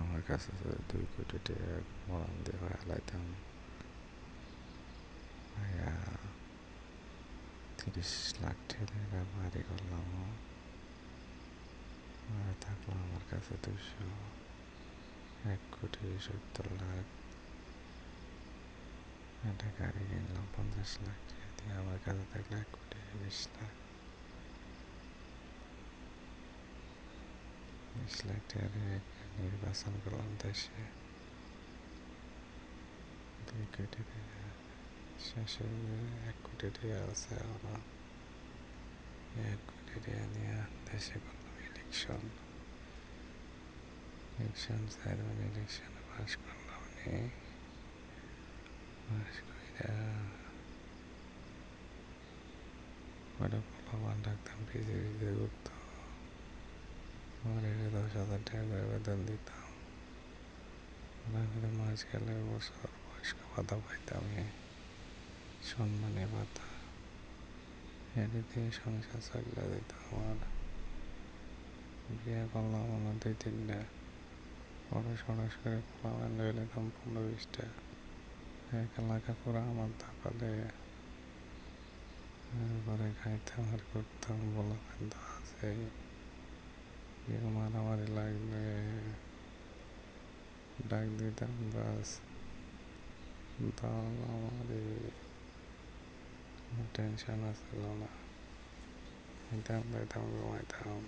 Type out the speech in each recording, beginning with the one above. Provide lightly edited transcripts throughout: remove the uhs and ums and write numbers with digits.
আমার কাছে যদি 2 কোটি টাকা মরণ দিয়ে হালাইতাম, ভাইয়া 30 লাখ টাকা বাড়ি করলাম, আর থাকলো আমার কাছে 1,70,00,000। একটা গাড়ি কিনলাম 50 লাখ টাকা দিয়ে, আমার কাছে থাকলো 1,20,00,000। 20 লাখ টাকা দিয়ে নির্বাচন করলাম দেশে। 2 কোটি টাকা শেষে 1 কোটি টাকা আছে আমার। 1 কোটি টাকা নিয়ে দেশে করলাম ইলেকশন। চেয়ারম্যান ইলেকশনে পাস করলাম নি। পাস কইরা ওটা পোলাপান ডাকতাম, পিছে পিছে ঘুরতো। আমার 10,000 টাকা করে বেতন দিতাম। মাস গেলে বছর বয়স্ক ভাতা পাইতাম, সম্মানী ভাতা। এটা দিয়ে সংসার চালিয়ে দিত আমার। বিয়ে করলাম আমার 2-3টা। সরস করে পোলাপান লয়ে নিতাম 15-20টা। 1 এলাকা পুরো আমার দখলে। এরপরে খাইতাম আর করতাম, পোলাপান তো আছেই। কেউ মারামারি লাগলে ডাক দিতাম, বাস দল আমারই। টেনশন আসছিল না। খাইতাম খাইতাম ঘুমাইতাম।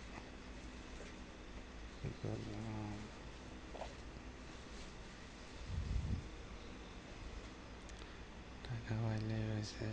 টাকা পাইলে হয়েছে।